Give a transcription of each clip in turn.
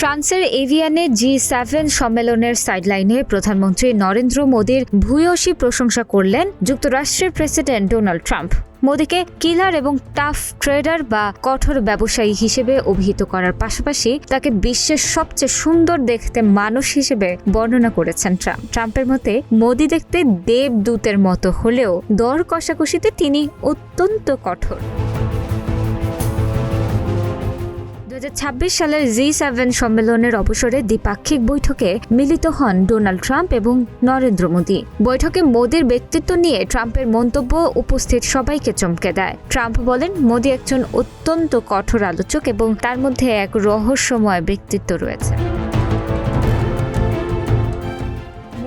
ফ্রান্সের এভিয়ানে G7 সম্মেলনের সাইডলাইনে প্রধানমন্ত্রী নরেন্দ্র মোদীর ভূয়সী প্রশংসা করলেন যুক্তরাষ্ট্রের প্রেসিডেন্ট ডোনাল্ড ট্রাম্প। মোদীকে কিলার এবং টাফ ট্রেডার বা কঠোর ব্যবসায়ী হিসেবে অভিহিত করার পাশাপাশি তাকে বিশ্বের সবচেয়ে সুন্দর দেখতে মানুষ হিসেবে বর্ণনা করেছেন ট্রাম্প। ট্রাম্পের মতে মোদী দেখতে দেবদূতের মতো হলেও দর কষাকষিতে তিনি অত্যন্ত কঠোর। 2026 সালের G7 সম্মেলনের অবসরে দ্বিপাক্ষিক বৈঠকে মিলিত হন ডোনাল্ড ট্রাম্প এবং নরেন্দ্র মোদী। বৈঠকে মোদীর ব্যক্তিত্ব নিয়ে ট্রাম্পের মন্তব্য উপস্থিত সবাইকে চমকে দেয়। ট্রাম্প বলেন, মোদী একজন অত্যন্ত কঠোর আলোচক এবং তার মধ্যে এক রহস্যময় ব্যক্তিত্ব রয়েছে।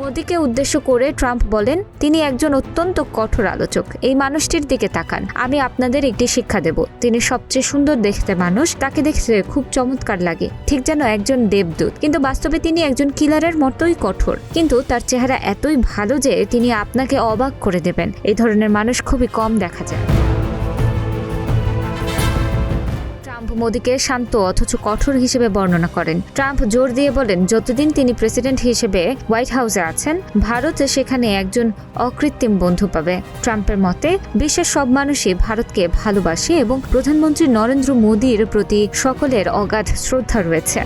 মোদীকে উদ্দেশ্য করে ট্রাম্প বলেন, তিনি একজন অত্যন্ত কঠোর আলোচক। এই মানুষটির দিকে তাকান, আমি আপনাদের একটি শিক্ষা দেব। তিনি সবচেয়ে সুন্দর দেখতে মানুষ, তাকে দেখতে খুব চমৎকার লাগে, ঠিক যেন একজন দেবদূত, কিন্তু বাস্তবে তিনি একজন কিলারের মতোই কঠোর। কিন্তু তার চেহারা এতই ভালো যে তিনি আপনাকে অবাক করে দেবেন। এই ধরনের মানুষ খুবই কম দেখা যায়। মোদীকে শান্ত অথচ কঠোর হিসেবে বর্ণনা করেন। ট্রাম্প জোর দিয়ে বলেন, যতদিন তিনি প্রেসিডেন্ট হিসেবে হোয়াইট হাউসে আছেন, ভারত সেখানে একজন অকৃত্রিম বন্ধু পাবে। ট্রাম্পের মতে বিশ্বের সব মানুষই ভারতকে ভালোবাসে এবং প্রধানমন্ত্রী নরেন্দ্র মোদীর প্রতি সকলের অগাধ শ্রদ্ধা রয়েছে।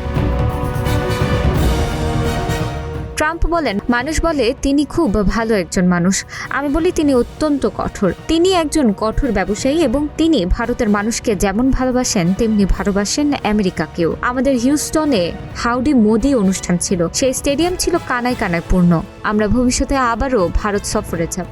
ট্রাম্প বলেন, মানুষ বলে তিনি খুব ভালো একজন মানুষ, আমি বলি তিনি অত্যন্ত কঠোর। তিনি একজন কঠোর ব্যবসায়ী এবং তিনি ভারতের মানুষকে যেমন ভালোবাসেন তেমনি ভালোবাসেন আমেরিকাকেও। আমাদের হিউস্টনে হাউডি মোদি অনুষ্ঠান ছিল, সেই স্টেডিয়াম ছিল কানায় কানায় পূর্ণ। আমরা ভবিষ্যতে আবারও ভারত সফরে যাব।